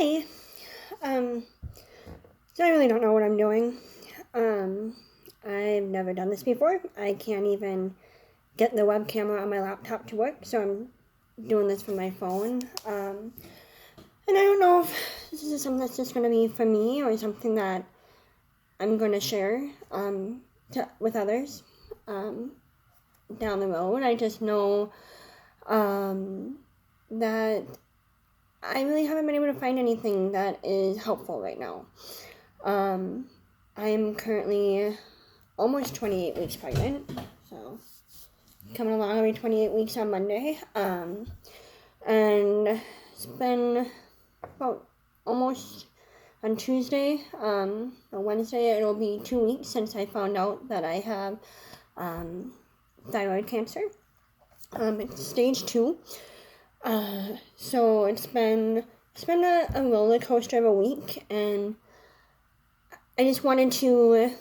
Hi. So I really don't know what I'm doing. I've never done this before. I can't even get the web camera on my laptop to work, so I'm doing this from my phone. And I don't know if this is something that's just going to be for me or something that I'm going to share with others down the road. I just know that I really haven't been able to find anything that is helpful right now. I'm currently almost 28 weeks pregnant, so coming along, I'll be 28 weeks on Monday. And it's been about almost on Tuesday, or Wednesday, it'll be 2 weeks since I found out that I have thyroid cancer. It's stage 2. So it's been a roller coaster of a week, and I just wanted to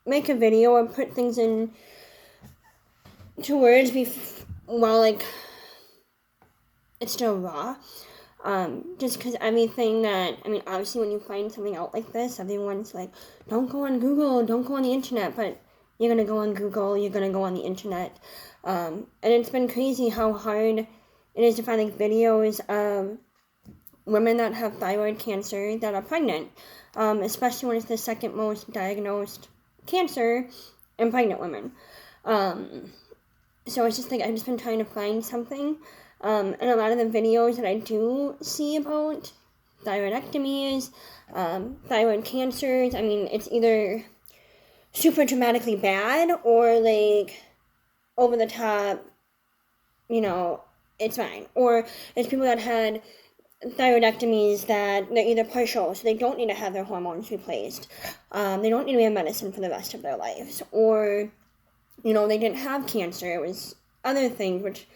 make a video and put things in to words while it's still raw. Just because everything that, obviously when you find something out like this, everyone's like, don't go on Google, don't go on the internet, but you're going to go on Google, you're going to go on the internet. And it's been crazy how hard it is to find videos of women that have thyroid cancer that are pregnant, especially when it's the second most diagnosed cancer in pregnant women. So it's just I've just been trying to find something. And a lot of the videos that I do see about thyroidectomies, thyroid cancers, it's either super dramatically bad or over the top, it's fine. Or it's people that had thyroidectomies that they're either partial, so they don't need to have their hormones replaced. They don't need to be on medicine for the rest of their lives. Or, they didn't have cancer. It was other things, which,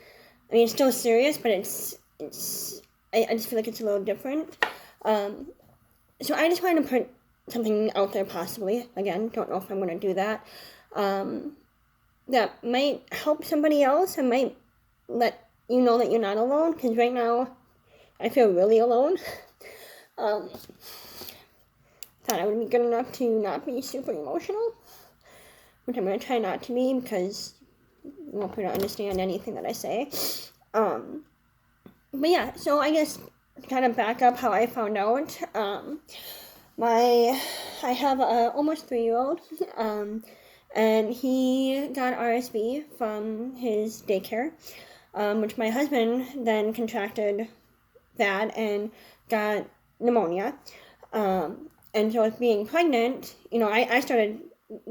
it's still serious, but I just feel like it's a little different. So I just wanted to put something out there possibly. Again, don't know if I'm going to do that. That might help somebody else and might let you know that you're not alone, because right now I feel really alone. Thought I would be good enough to not be super emotional, which I'm going to try not to be because you won't be able to understand anything that I say. But yeah, so I guess to kind of back up how I found out, I have a almost 3-year-old, and he got RSV from his daycare, which my husband then contracted that and got pneumonia. And so with being pregnant, I started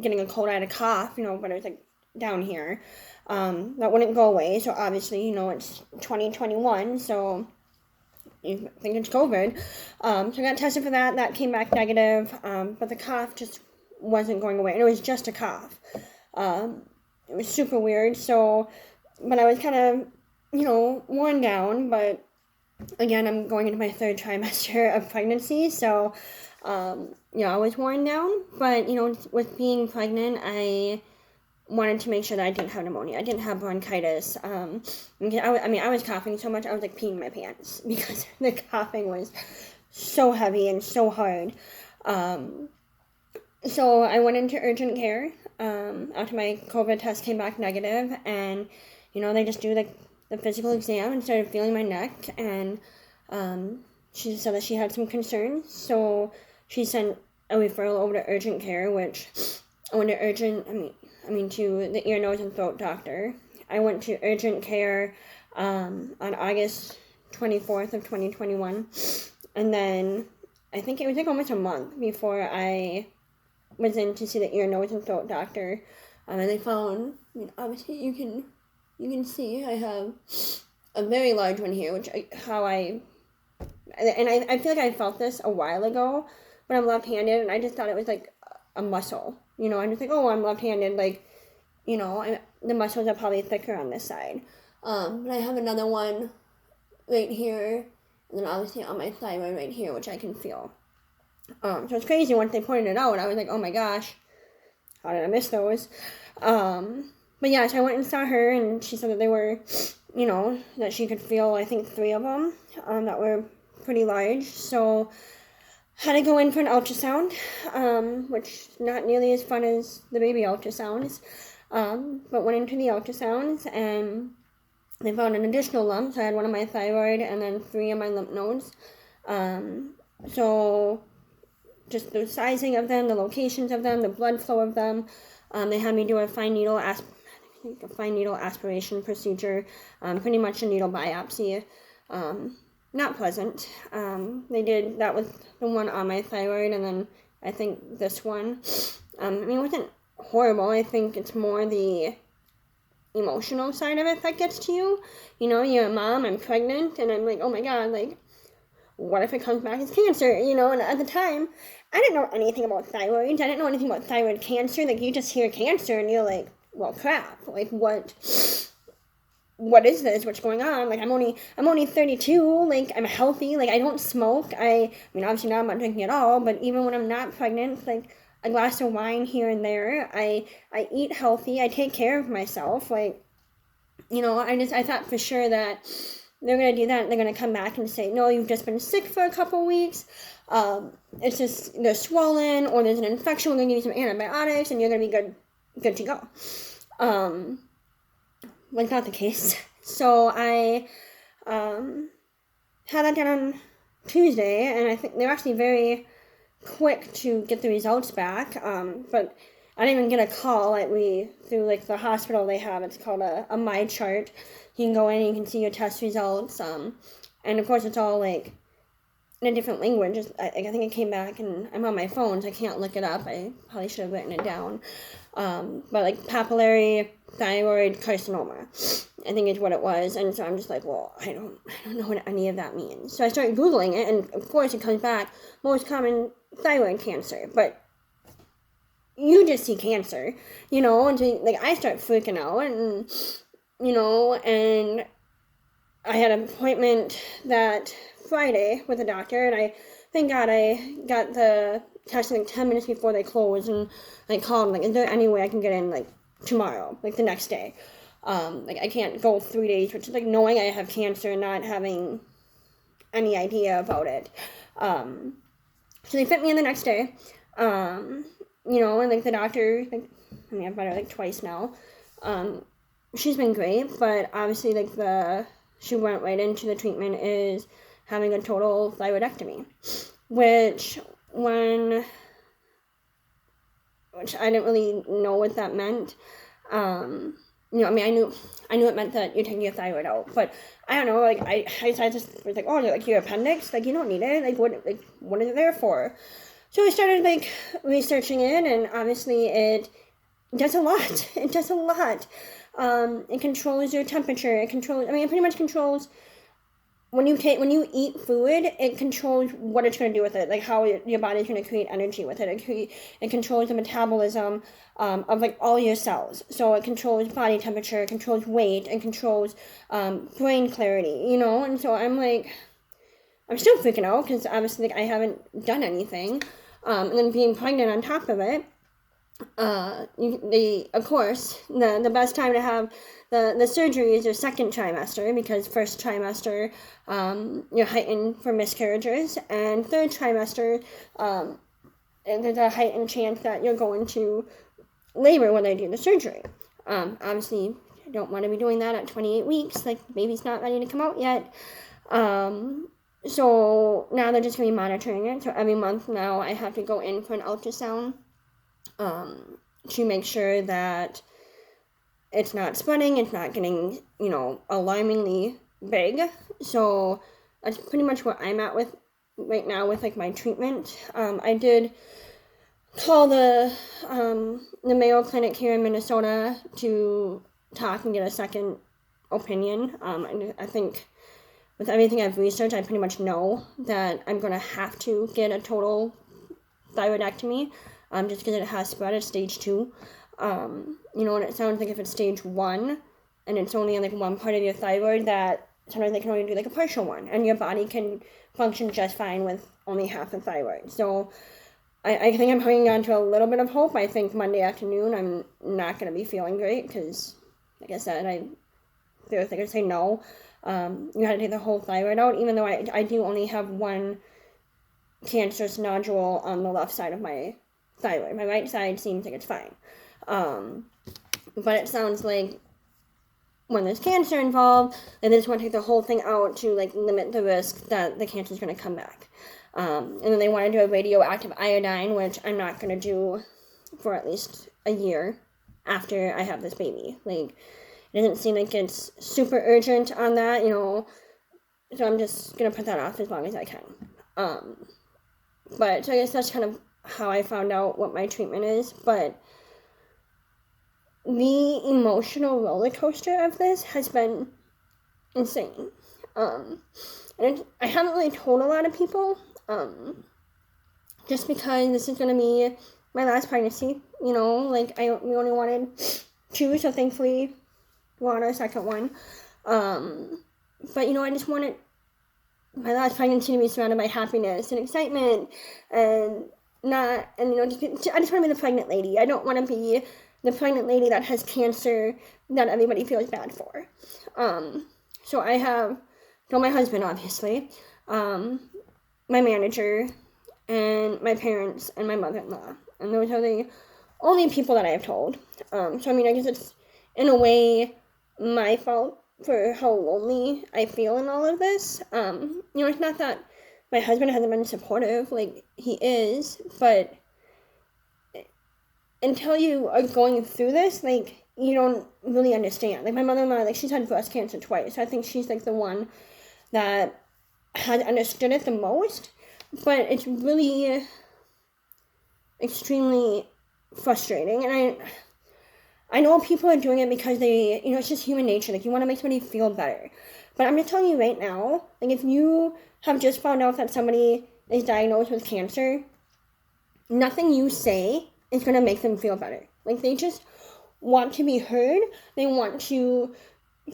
getting a cold. I had a cough, but it was down here. That wouldn't go away. So obviously, it's 2021, so you think it's COVID. So I got tested for that. That came back negative. But the cough just wasn't going away. And it was just a cough. It was super weird. So, but I was kind of, worn down. But again, I'm going into my 3rd trimester of pregnancy. So, I was worn down. But, with being pregnant, I wanted to make sure that I didn't have pneumonia. I didn't have bronchitis. I was coughing so much, I was peeing my pants because the coughing was so heavy and so hard. So I went into urgent care after my COVID test came back negative, and they just do the physical exam and started feeling my neck, and she said that she had some concerns, so she sent a referral over to urgent care, which I went to to the ear, nose, and throat doctor. I went to urgent care on August 24th of 2021, and then I think it was almost a month before I was in to see the ear, nose, and throat doctor, and they found, obviously you can see I have a very large one here, which I feel like I felt this a while ago, but I'm left-handed, and I just thought it was a muscle. I'm just I'm left-handed, the muscles are probably thicker on this side. But I have another one right here, and then obviously on my thyroid right here, which I can feel. So it's crazy. Once they pointed it out, I was oh my gosh, how did I miss those? But yeah, so I went and saw her, and she said that they were, that she could feel, I think, 3 of them, that were pretty large, so had to go in for an ultrasound, which not nearly as fun as the baby ultrasounds, but went into the ultrasounds, and they found an additional lump. So I had one of my thyroid and then 3 of my lymph nodes. So just the sizing of them, the locations of them, the blood flow of them. They had me do a fine needle aspiration procedure, pretty much a needle biopsy. Not pleasant. That was the one on my thyroid, and then I think this one. It wasn't horrible. I think it's more the emotional side of it that gets to you. You're a mom, I'm pregnant, and I'm like, oh my god, like, what if it comes back as cancer, and at the time, I didn't know anything about thyroid. I didn't know anything about thyroid cancer. Like, you just hear cancer, and you're like, well, crap, like, what is this? What's going on? Like, I'm only 32, like, I'm healthy, like, I don't smoke, I mean, obviously now I'm not drinking at all, but even when I'm not pregnant, like, a glass of wine here and there, I eat healthy, I take care of myself, like, I thought for sure that they're going to do that, and they're going to come back and say, no, you've just been sick for a couple weeks, it's just, they're swollen, or there's an infection, we're going to give you some antibiotics, and you're going to be good to go. Like, not the case. So I had that done on Tuesday, and I think they're actually very quick to get the results back, but I didn't even get a call. Through like the hospital they have, it's called a My Chart. You can go in and you can see your test results, and of course it's all like in a different language. I think it came back, and I'm on my phone, so I can't look it up. I probably should have written it down. But like papillary thyroid carcinoma, I think is what it was. And so I'm just like, well, I don't know what any of that means. So I started Googling it, and of course it comes back, most common thyroid cancer. But you just see cancer, and so, like, I start freaking out, and, and I had an appointment that Friday with a doctor, and thank God I got the test like 10 minutes before they closed, and I called, like, is there any way I can get in, like, tomorrow, like, the next day? Like, I can't go 3 days, which is, like, knowing I have cancer and not having any idea about it. So they fit me in the next day, and, like, the doctor, like, I mean, I've met her, like, twice now. She's been great, but obviously, like, she went right into the treatment is having a total thyroidectomy, which I didn't really know what that meant. I knew it meant that you're taking your thyroid out, but I don't know, like, I just was like, oh, like, your appendix, like, you don't need it, like, what is it there for? So I started, like, researching it, and obviously it does a lot. It does a lot. It controls your temperature. It pretty much controls when you eat food, it controls what it's going to do with it, like how your body's going to create energy with it. It controls the metabolism of, like, all your cells. So it controls body temperature, it controls weight, it controls brain clarity, and so I'm still freaking out because obviously, like, I haven't done anything. And then being pregnant on top of it, of course, the best time to have the surgery is your second trimester, because first trimester, you're heightened for miscarriages, and third trimester, there's a heightened chance that you're going to labor when they do the surgery. Obviously, I don't want to be doing that at 28 weeks, like, the baby's not ready to come out yet. So now they're just going to be monitoring it. So every month now I have to go in for an ultrasound to make sure that it's not spreading, it's not getting, alarmingly big. So that's pretty much what I'm at with right now with, like, my treatment. I did call the Mayo Clinic here in Minnesota to talk and get a second opinion. I think with everything I've researched, I pretty much know that I'm going to have to get a total thyroidectomy, just because it has spread at stage 2. And it sounds like if it's stage 1, and it's only in, like, one part of your thyroid, that sometimes they can only do, like, a partial one, and your body can function just fine with only half the thyroid. So I think I'm hanging on to a little bit of hope. I think Monday afternoon I'm not going to be feeling great, because, like I said, they're going to say no. You had to take the whole thyroid out, even though I do only have one cancerous nodule on the left side of my thyroid. My right side seems like it's fine. But it sounds like when there's cancer involved, they just want to take the whole thing out to like limit the risk that the cancer is going to come back. And then they want to do a radioactive iodine, which I'm not going to do for at least a year after I have this baby. Like, it doesn't seem like it's super urgent on that, so I'm just going to put that off as long as I can. But so I guess that's kind of how I found out what my treatment is, but the emotional roller coaster of this has been insane. And I haven't really told a lot of people, just because this is going to be my last pregnancy, we only wanted 2, so thankfully we're on our second one. But, I just wanted my last pregnancy to be surrounded by happiness and excitement, and I just want to be the pregnant lady. I don't want to be the pregnant lady that has cancer that everybody feels bad for. So I have told my husband, obviously, my manager, and my parents, and my mother-in-law. And those are the only people that I have told. So, I guess it's, in a way, my fault for how lonely I feel in all of this. It's not that my husband hasn't been supportive, like, he is, but until you are going through this, like, you don't really understand. Like, my mother-in-law, like, she's had breast cancer twice. I think she's, like, the one that has understood it the most, but it's really extremely frustrating. And I know people are doing it because they, it's just human nature. Like, you want to make somebody feel better. But I'm just telling you right now, like, if you have just found out that somebody is diagnosed with cancer, nothing you say is going to make them feel better. Like, they just want to be heard. They want to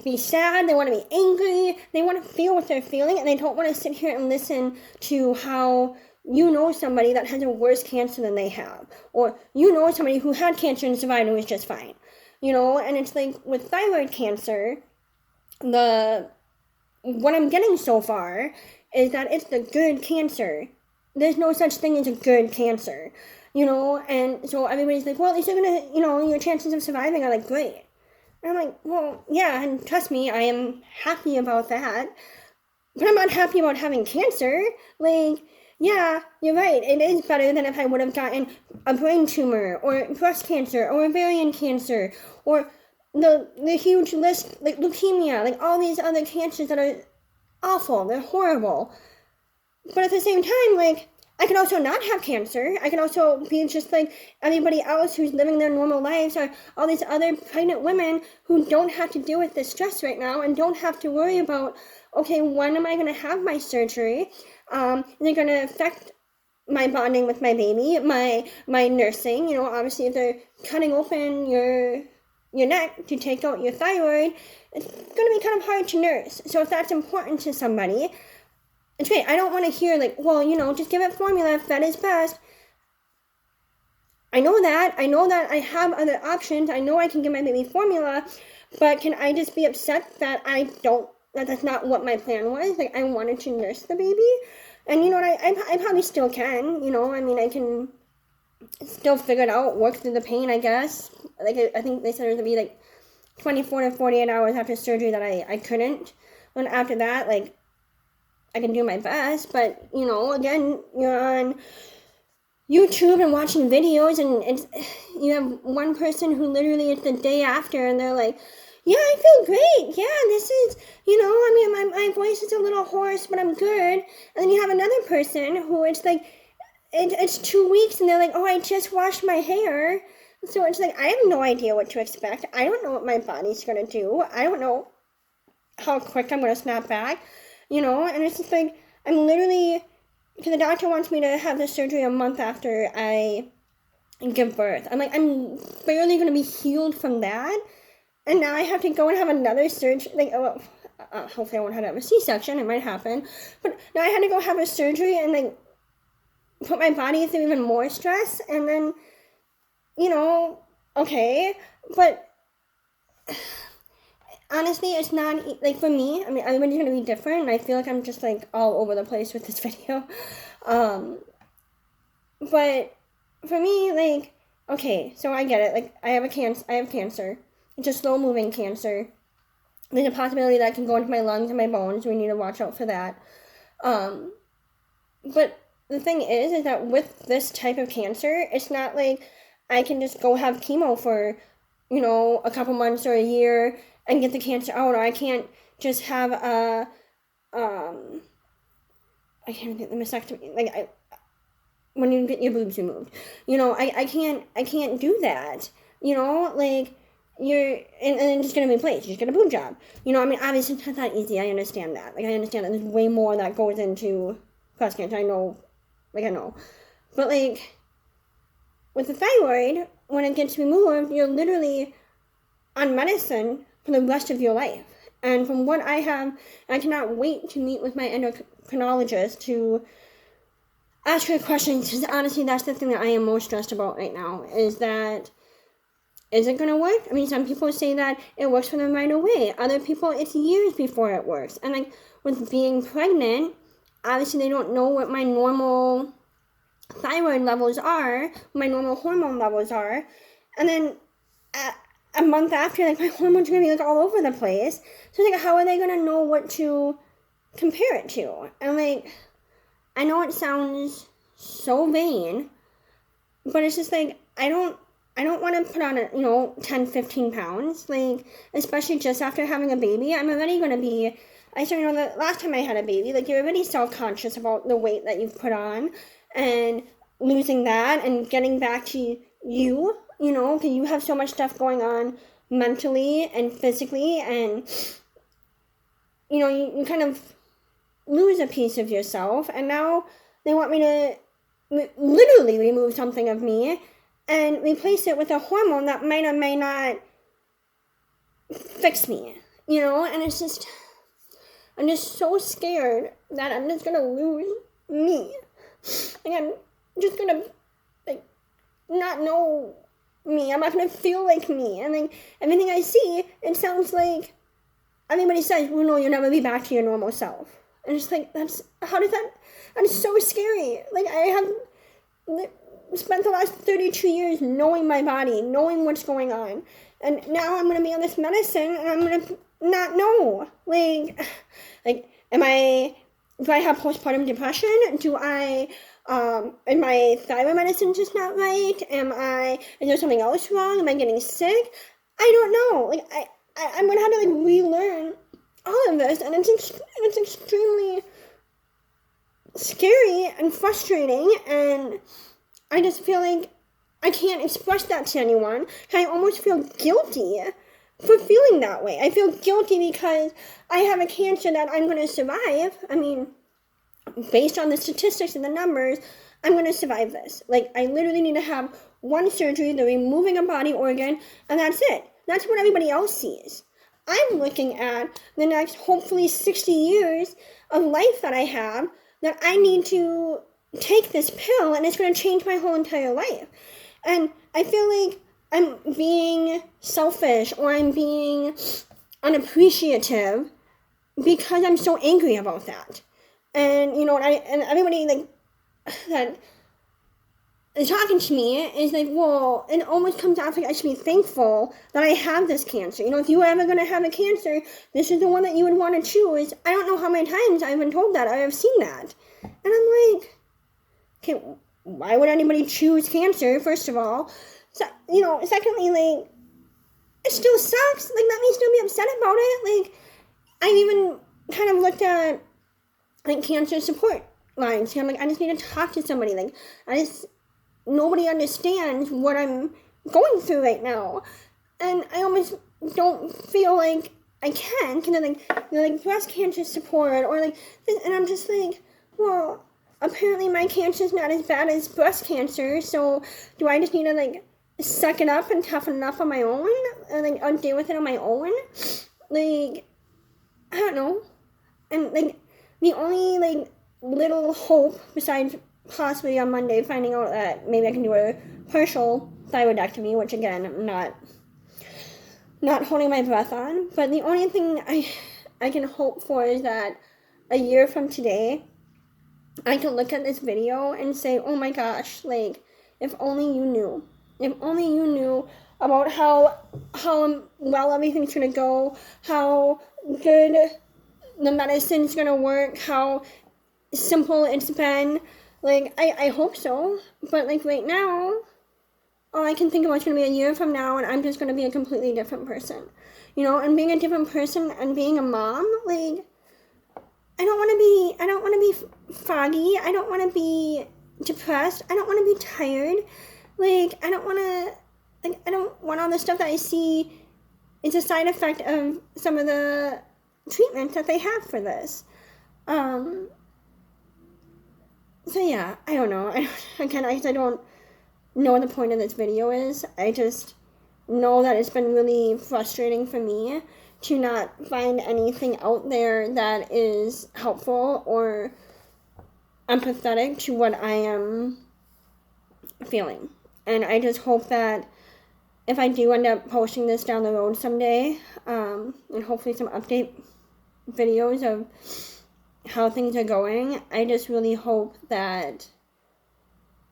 be sad. They want to be angry. They want to feel what they're feeling, and they don't want to sit here and listen to how somebody that has a worse cancer than they have, or somebody who had cancer and survived and was just fine, and it's like with thyroid cancer, what I'm getting so far is that it's the good cancer. There's no such thing as a good cancer, and so everybody's like, well, at least you're gonna, your chances of surviving are like great. And I'm like, well, yeah, and trust me, I am happy about that, but I'm not happy about having cancer. Like, yeah, you're right, it is better than if I would have gotten a brain tumor, or breast cancer, or ovarian cancer, or the huge list, like leukemia, like all these other cancers that are awful, they're horrible. But at the same time, like, I can also not have cancer. I can also be just like everybody else who's living their normal lives, or all these other pregnant women who don't have to deal with this stress right now and don't have to worry about, okay, when am I going to have my surgery? They're going to affect my bonding with my baby, my nursing. Obviously, if they're cutting open your neck to take out your thyroid, it's going to be kind of hard to nurse. So if that's important to somebody, it's great. I don't want to hear, like, well, just give it formula if that is best. I know that I have other options. I know I can give my baby formula, but can I just be upset that that's not what my plan was? Like, I wanted to nurse the baby. And you know what, I probably still can, I can still figure it out, work through the pain, I guess. Like, I think they said it was going to be, like, 24 to 48 hours after surgery that I couldn't. And after that, like, I can do my best, but, again, you're on YouTube and watching videos, and you have one person who literally it's the day after, and they're like, yeah, I feel great, yeah, this is, my voice is a little hoarse, but I'm good. And then you have another person who it's like, it's 2 weeks, and they're like, oh, I just washed my hair. So it's like, I have no idea what to expect. I don't know what my body's going to do. I don't know how quick I'm going to snap back. And it's just like, I'm literally, because the doctor wants me to have the surgery a month after I give birth. I'm like, I'm barely going to be healed from that, and now I have to go and have another surgery, like, hopefully I won't have to have a C-section, it might happen, but now I had to go have a surgery and, like, put my body through even more stress, and then, okay, but honestly, it's not, like, for me, I mean, everybody's gonna be different, and I feel like I'm just, like, all over the place with this video. But for me, like, okay, so I get it. Like, I have cancer. It's a slow-moving cancer. There's a possibility that can go into my lungs and my bones. We need to watch out for that. But the thing is that with this type of cancer, it's not like I can just go have chemo for, a couple months or a year and get the cancer out, or I can't just have I can't get the mastectomy. Like, when you get your boobs removed, I can't do that. Like, and it's just gonna be placed. You just get a boob job. I mean, obviously it's not easy. I understand that. Like, I understand that there's way more that goes into breast cancer. I know, but like with the thyroid, when it gets removed, you're literally on medicine for the rest of your life. And from what I have, I cannot wait to meet with my endocrinologist to ask her questions, because honestly, that's the thing that I am most stressed about right now, is it going to work? I mean, some people say that it works for them right away. Other people, it's years before it works. And like, with being pregnant, obviously they don't know what my normal thyroid levels are, my normal hormone levels are. And then a month after, like, my hormones are going to be, like, all over the place. So, like, how are they going to know what to compare it to? And, like, I know it sounds so vain, but it's just, like, I don't want to put on 10, 15 pounds, like, especially just after having a baby. I'm already going to be, the last time I had a baby, like, you're already self-conscious about the weight that you've put on, and losing that, and getting back to you, because you have so much stuff going on mentally and physically, and, you kind of lose a piece of yourself, and now they want me to literally remove something of me and replace it with a hormone that might or may not fix me, and it's just, I'm just so scared that I'm just gonna lose me. Like, I'm just gonna, like, not know me. I'm not gonna feel like me. And, like, everything I see, it sounds like everybody says, well, no, you'll never be back to your normal self. And it's like, that's so scary. Like, I have spent the last 32 years knowing my body, knowing what's going on. And now I'm gonna be on this medicine, and I'm gonna not know. Like, do I have postpartum depression? Is my thyroid medicine just not right? Is there something else wrong? Am I getting sick? I don't know. Like, I'm gonna have to, like, relearn all of this, and it's extremely scary and frustrating, and I just feel like I can't express that to anyone. I almost feel guilty for feeling that way. I feel guilty because I have a cancer that I'm going to survive. I mean, based on the statistics and the numbers, I'm going to survive this. Like, I literally need to have one surgery, the removing a body organ, and that's it. That's what everybody else sees. I'm looking at the next, hopefully, 60 years of life that I have, that I need to take this pill, and it's going to change my whole entire life. And I feel like I'm being selfish, or I'm being unappreciative because I'm so angry about that. And, and everybody, like, that is talking to me is like, well, it almost comes off like I should be thankful that I have this cancer. If you were ever going to have a cancer, this is the one that you would want to choose. I don't know how many times I've been told that, or I've seen that. And I'm like, okay, why would anybody choose cancer, first of all? So, secondly, like, it still sucks. Like, let me still be upset about it. Like, I even kind of looked at, like, cancer support lines. I'm like, I just need to talk to somebody. Like, nobody understands what I'm going through right now. And I almost don't feel like I can. They're like, breast cancer support, or like, and I'm just like, well, apparently my cancer is not as bad as breast cancer, so do I just need to, like, suck it up and toughen it up on my own, and, like, I'll deal with it on my own? Like, I don't know. And, like, the only, like, little hope, besides possibly on Monday finding out that maybe I can do a partial thyroidectomy, which, again, I'm not not holding my breath on. But the only thing I can hope for is that a year from today, I can look at this video and say, oh my gosh, like, if only you knew. If only you knew about how well everything's gonna go, how good the medicine's gonna work, how simple it's been. Like, I hope so. But, like, right now, all I can think about is going to be a year from now, and I'm just going to be a completely different person. You know, and being a different person and being a mom, like, I don't want to be foggy. I don't want to be depressed. I don't want to be tired. Like, I don't want all the stuff that I see is a side effect of some of the treatments that they have for this. So yeah, I don't know. I don't know what the point of this video is. I just know that it's been really frustrating for me to not find anything out there that is helpful or empathetic to what I am feeling. And I just hope that if I do end up posting this down the road someday, and hopefully some update videos of how things are going, I just really hope that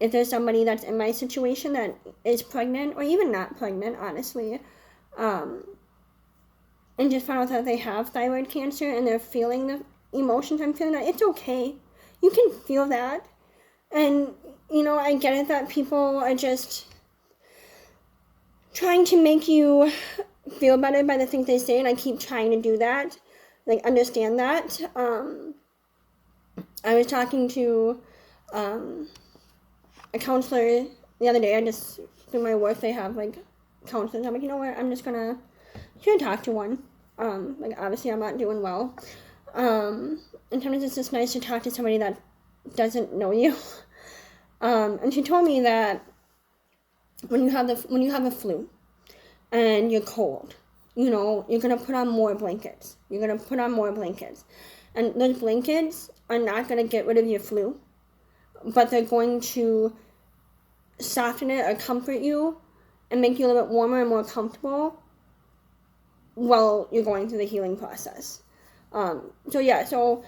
if there's somebody that's in my situation that is pregnant, or even not pregnant, honestly, and just found out that they have thyroid cancer and they're feeling the emotions I'm feeling, that it's okay. You can feel that. And, you know, I get it that people are just trying to make you feel better by the things they say, and I keep trying to do that, like, understand that. I was talking to a counselor the other day. I just, through my work, they have, like, counselors. I'm like, you know what, I'm just gonna talk to one. Like, obviously I'm not doing well. And sometimes it's just nice to talk to somebody that doesn't know you. And she told me that when you have a flu and you're cold, you know, you're gonna put on more blankets. And those blankets are not gonna get rid of your flu, but they're going to soften it or comfort you and make you a little bit warmer and more comfortable while you're going through the healing process. So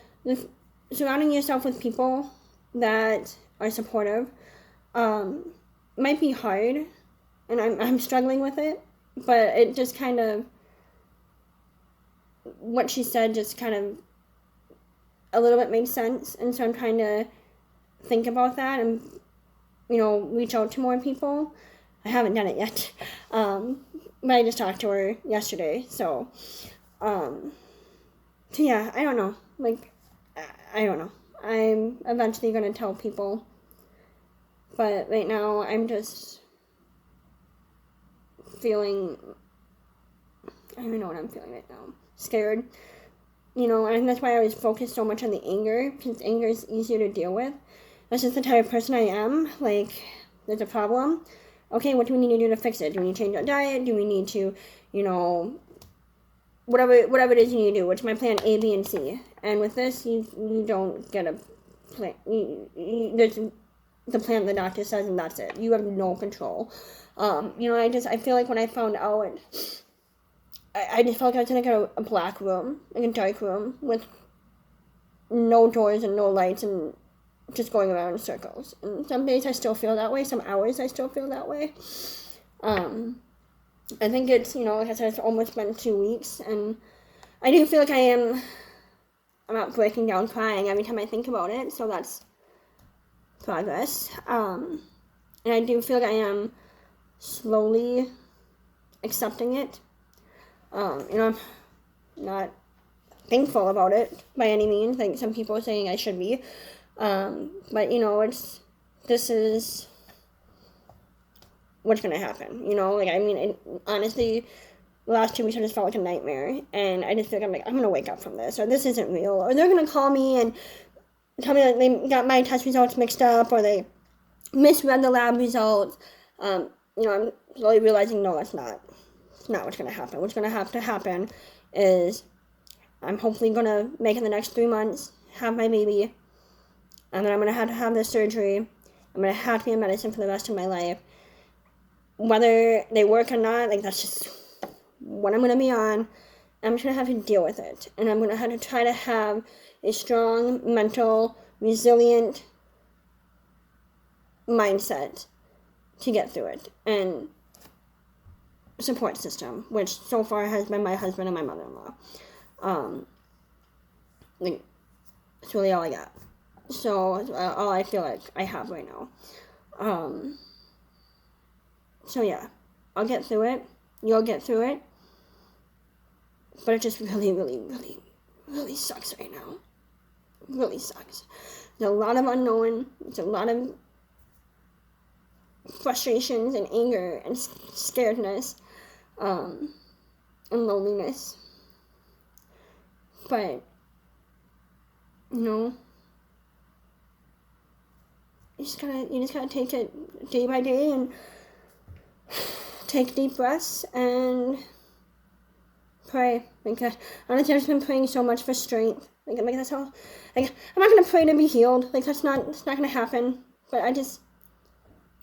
surrounding yourself with people that are supportive might be hard, and I'm struggling with it, but it just kind of, what she said just kind of a little bit made sense, and so I'm trying to think about that and, you know, reach out to more people. I haven't done it yet, but I just talked to her yesterday, so yeah, I don't know, like, I don't know. I'm eventually going to tell people, but right now I'm just feeling, I don't even know what I'm feeling right now, scared, you know, and that's why I was focused so much on the anger, because anger is easier to deal with. That's just the type of person I am. Like, there's a problem. Okay, what do we need to do to fix it? Do we need to change our diet? Do we need to, you know, whatever it is you need to do? What's my plan A, B, and C? And with this, you don't get a plan. There's the plan the doctor says, and that's it. You have no control. You know, I feel like when I found out, I just felt like I was in, like, a black room, like a dark room, with no doors and no lights, and just going around in circles. And some days I still feel that way. Some hours I still feel that way. I think it's, you know, like I said, it's almost been 2 weeks, and I do feel like I'm not breaking down crying every time I think about it, so that's progress. And I do feel like I am slowly accepting it. You know, I'm not thankful about it by any means, like some people are saying I should be. But, you know, this is what's going to happen, you know? Like, I mean, honestly, the last 2 weeks I just felt like a nightmare, and I just feel like I'm going to wake up from this, or this isn't real, or they're going to call me and tell me that they got my test results mixed up, or they misread the lab results. You know, I'm slowly realizing, no, that's not what's going to happen. What's going to have to happen is I'm hopefully going to make it the next 3 months, have my baby, and then I'm going to have this surgery. I'm going to have to be on medicine for the rest of my life. Whether they work or not, like, that's just what I'm going to be on. I'm just going to have to deal with it. And I'm going to have to try to have a strong, mental, resilient mindset to get through it. And support system, which so far has been my husband and my mother-in-law. Like, it's really all I got. So, all I feel like I have right now. So yeah, I'll get through it. You'll get through it. But it just really, really, really, really sucks right now. Really sucks. There's a lot of unknown. There's a lot of frustrations and anger and scaredness, and loneliness. But, you just gotta take it day by day and take deep breaths and pray. Honestly, I've just been praying so much for strength. That's all. I'm not gonna pray to be healed. It's not gonna happen. But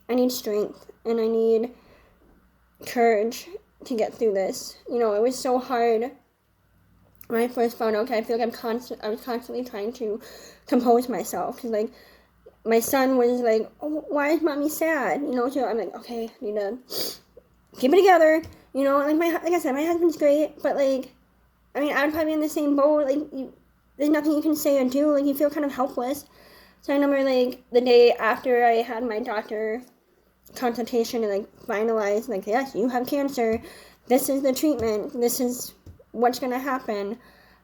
I need strength and I need courage to get through this. It was so hard when I first found out. I feel like I was constantly trying to compose myself, because my son was like, oh, why is mommy sad? So I'm like, okay, I need to keep it together. Like I said, my husband's great, but I would probably be in the same boat. There's nothing you can say or do. You feel kind of helpless. So I remember the day after I had my doctor consultation and finalized, yes, you have cancer. This is the treatment. This is what's gonna happen.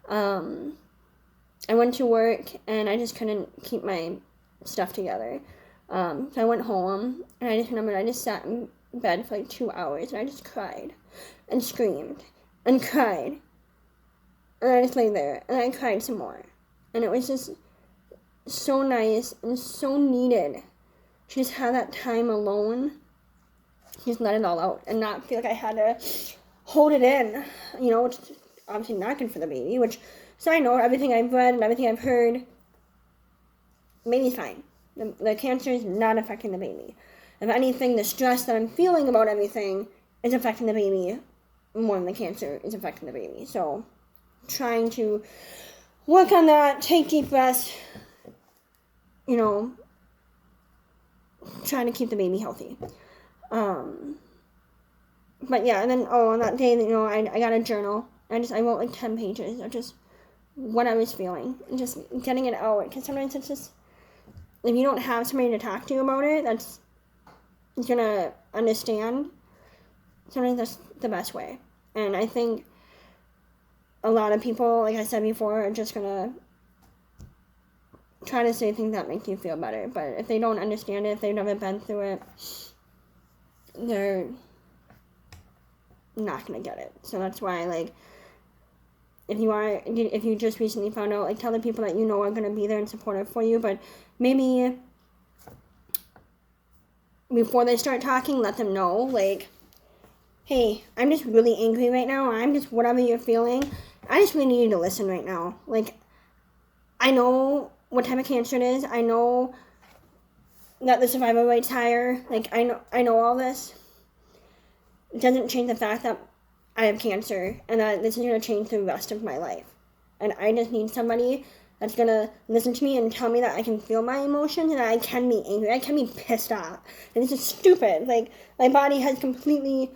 I went to work and I just couldn't keep my stuff together. So I went home and I just remember I just sat in bed for 2 hours and I just cried and screamed and cried. And I just lay there and I cried some more. And it was just so nice and so needed to just have that time alone, just let it all out and not feel like I had to hold it in, which is obviously not good for the baby, which, side note, everything I've read and everything I've heard, baby's fine. The cancer is not affecting the baby. If anything, the stress that I'm feeling about everything is affecting the baby more than the cancer is affecting the baby. So, trying to work on that, take deep breaths, trying to keep the baby healthy. But yeah, and then, on that day, I got a journal. I wrote 10 pages of just what I was feeling and just getting it out. Because sometimes it's just, if you don't have somebody to talk to about it that's gonna understand, sometimes that's the best way. And I think a lot of people, like I said before, are just gonna try to say things that make you feel better. But if they don't understand it, if they've never been through it, they're not gonna get it. So that's why, if you just recently found out, tell the people that are gonna be there and supportive for you. But maybe before they start talking, let them know, hey, I'm just really angry right now. I'm just whatever you're feeling. I just really need you to listen right now. I know what type of cancer it is. I know that the survival rate's higher. I know all this. It doesn't change the fact that I have cancer and that this is going to change the rest of my life. And I just need somebody that's going to listen to me and tell me that I can feel my emotions and that I can be angry. I can be pissed off. And this is stupid. My body has completely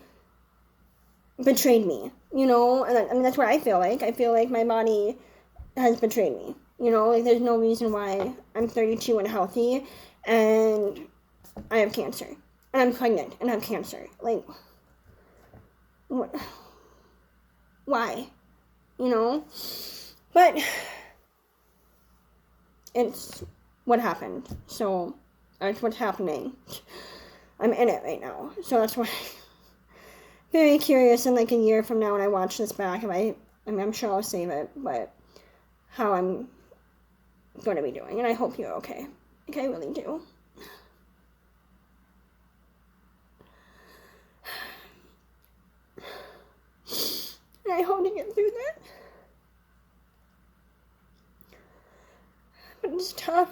betrayed me, and that's what I feel like. I feel like my body has betrayed me, there's no reason why I'm 32 and healthy and I have cancer. And I'm pregnant and have cancer. What? Why? But it's what happened. So that's what's happening. I'm in it right now. So that's why I'm very curious in a year from now when I watch this back, I'm sure I'll save it, but how I'm going to be doing. And I hope you're okay. I really do. And I hope to get through that. But it's tough.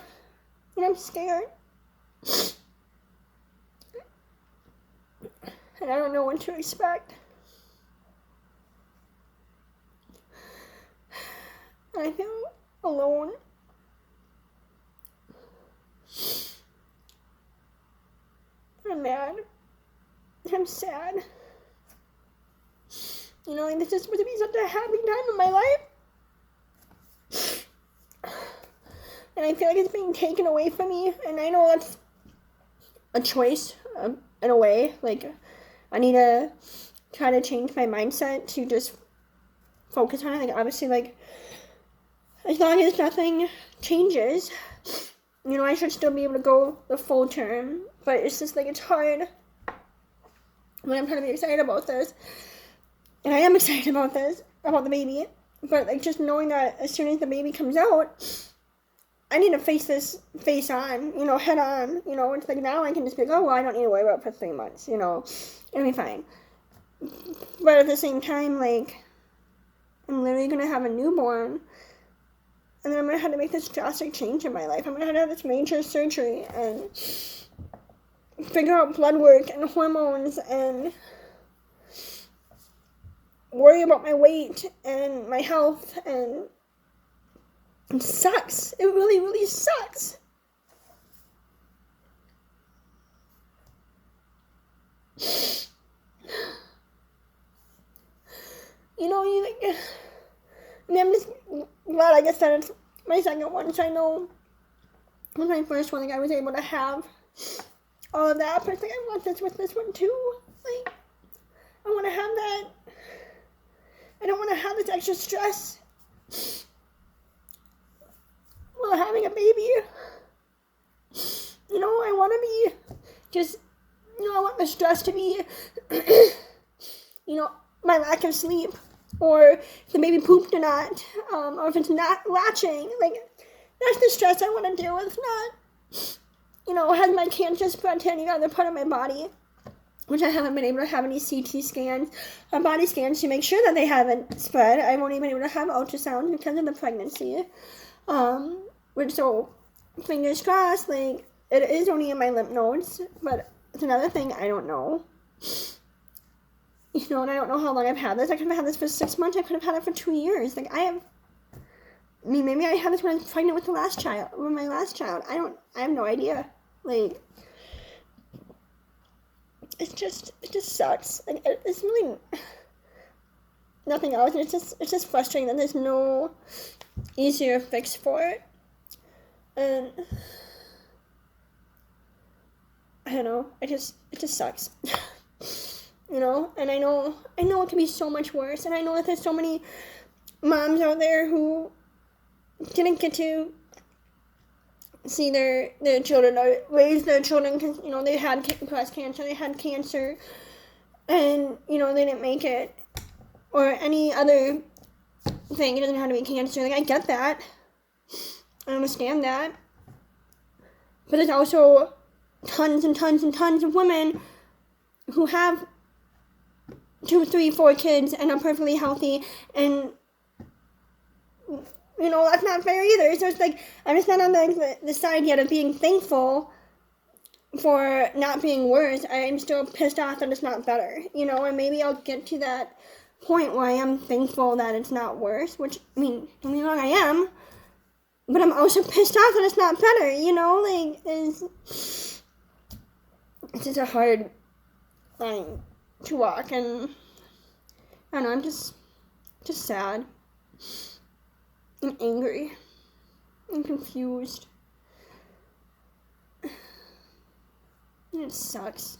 And I'm scared. And I don't know what to expect. I feel alone. I'm mad. I'm sad. You know, like, this is supposed to be such a happy time in my life. And I feel like it's being taken away from me. And I know that's a choice, in a way. Like, I need to try to change my mindset to just focus on it. Like, obviously, like, as long as nothing changes, you know, I should still be able to go the full term. But it's just, like, it's hard when I'm trying to be excited about this. And I am excited about this, about the baby. But, like, just knowing that as soon as the baby comes out, I need to face this face on, you know, head on. You know, it's like now I can just be like, oh, well, I don't need to worry about it for 3 months, you know. It'll be fine. But at the same time, like, I'm literally going to have a newborn. And then I'm going to have to make this drastic change in my life. I'm going to have to have this major surgery and figure out blood work and hormones and worry about my weight and my health, and it sucks. It really, really sucks. You know, you like, I mean, I'm just glad, I guess, that it's my second one, so I know with my first one, like, I was able to have all of that, but it's like, I want this with this one too. Like, I want to have that. I don't want to have this extra stress while having a baby. You know, I want to be just, you know, I want the stress to be, you know, my lack of sleep, or if the baby pooped or not, or if it's not latching. Like, that's the stress I want to deal with, not, you know, has my cancer spread to any other part of my body, which I haven't been able to have any CT scans or body scans to make sure that they haven't spread. I've only been able to have ultrasounds because of the pregnancy. Which, so, fingers crossed, like, it is only in my lymph nodes, but it's another thing I don't know. You know, and I don't know how long I've had this. I could have had this for 6 months. I could have had it for 2 years. Like, maybe I had this when I was pregnant with my last child. I have no idea. Like, it just sucks. Like, it's really nothing else. And it's just frustrating that there's no easier fix for it. And I don't know. It just sucks. You know, and I know it can be so much worse, and I know that there's so many moms out there who didn't get to see their children or raise their children because, you know, they had breast cancer, they had cancer, and, you know, they didn't make it, or any other thing. It doesn't have to be cancer. Like, I get that. I understand that. But there's also tons and tons and tons of women who have 2, 3, 4 kids and are perfectly healthy, and, you know, that's not fair either. So it's like, I'm just not on the side yet of being thankful for not being worse. I'm still pissed off that it's not better, you know, and maybe I'll get to that point where I am thankful that it's not worse, which, I mean, don't get me wrong, I am, but I'm also pissed off that it's not better, you know, like, it's just a hard line to walk, and I don't know, I'm just sad, and angry, and confused, and it sucks,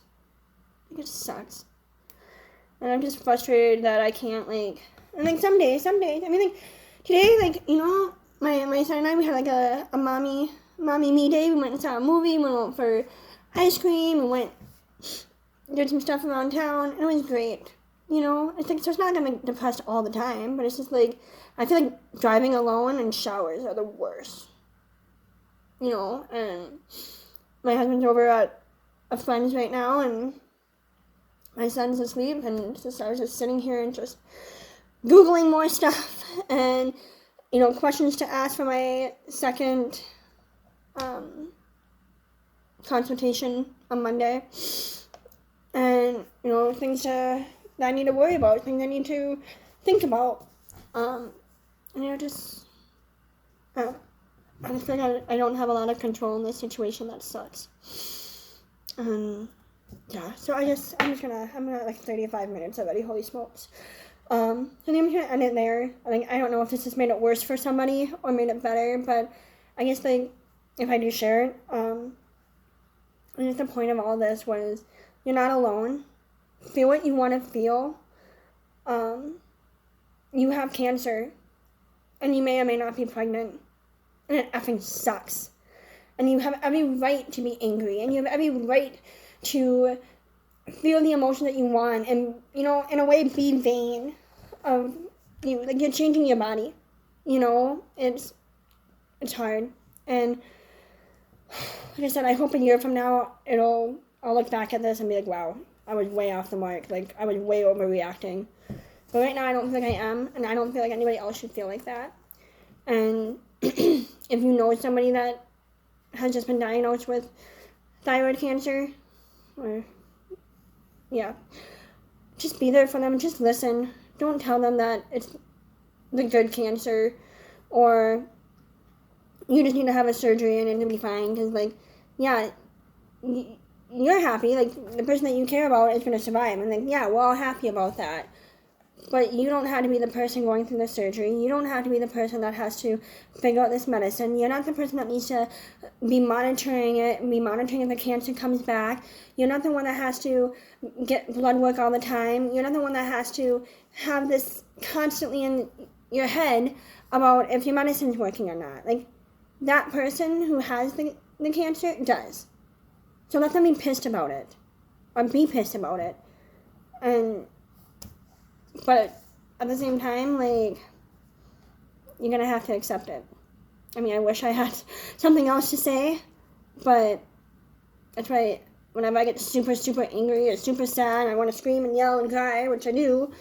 and I'm just frustrated that I can't, like, and like, some days, I mean, like, today, like, you know, my son and I, we had, like, a mommy me day. We went and saw a movie, we went for ice cream, we did some stuff around town, and it was great, you know. It's like, so it's not gonna be depressed all the time, but it's just like, I feel like driving alone and showers are the worst, you know. And my husband's over at a friend's right now, and my son's asleep, and just, I was just sitting here and just Googling more stuff, and, you know, questions to ask for my second consultation on Monday. And, you know, things that I need to worry about, things I need to think about. And, you know, just I just feel like I don't have a lot of control in this situation. That sucks. Yeah, so I'm at like 35 minutes already, holy smokes. So I'm just gonna end it there. I don't know if this has made it worse for somebody or made it better, but I guess like, if I do share it, I guess the point of all this was, you're not alone. Feel what you want to feel. You have cancer, and you may or may not be pregnant, and it effing sucks. And you have every right to be angry, and you have every right to feel the emotion that you want, and, you know, in a way, be vain of you. Like, you're changing your body, you know. It's hard, and like I said, I hope a year from now I'll look back at this and be like, wow, I was way off the mark. Like, I was way overreacting. But right now, I don't feel like I am, and I don't feel like anybody else should feel like that. And if you know somebody that has just been diagnosed with thyroid cancer, or, yeah, just be there for them. Just listen. Don't tell them that it's the good cancer, or you just need to have a surgery and it'll be fine. Because, like, yeah, you're happy. Like, the person that you care about is going to survive. And, like, yeah, we're all happy about that. But you don't have to be the person going through the surgery. You don't have to be the person that has to figure out this medicine. You're not the person that needs to be monitoring it, and be monitoring if the cancer comes back. You're not the one that has to get blood work all the time. You're not the one that has to have this constantly in your head about if your medicine's working or not. Like, that person who has the cancer does. So let them be pissed about it. Or be pissed about it. But at the same time, like, you're going to have to accept it. I mean, I wish I had something else to say, but that's why whenever I get super, super angry or super sad, I want to scream and yell and cry, which I do.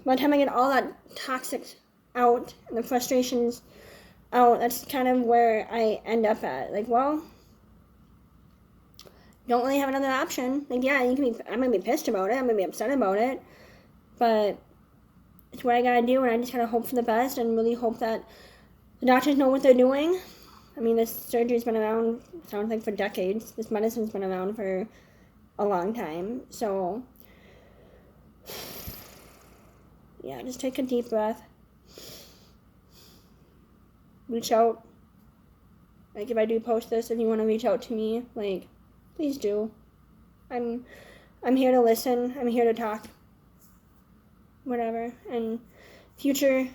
By the time I get all that toxic out and the frustrations out, that's kind of where I end up at. Like, well, don't really have another option. Like, yeah, I'm going to be pissed about it. I'm going to be upset about it. But it's what I gotta do, and I just gotta hope for the best and really hope that the doctors know what they're doing. I mean, this surgery's been around, sounds like, for decades. This medicine's been around for a long time. So, yeah, just take a deep breath. Reach out. Like, if I do post this, if you want to reach out to me, like, please do. I'm here to listen. I'm here to talk. Whatever. And future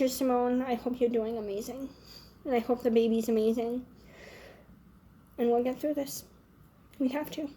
Simone, I hope you're doing amazing. And I hope the baby's amazing. And we'll get through this. We have to.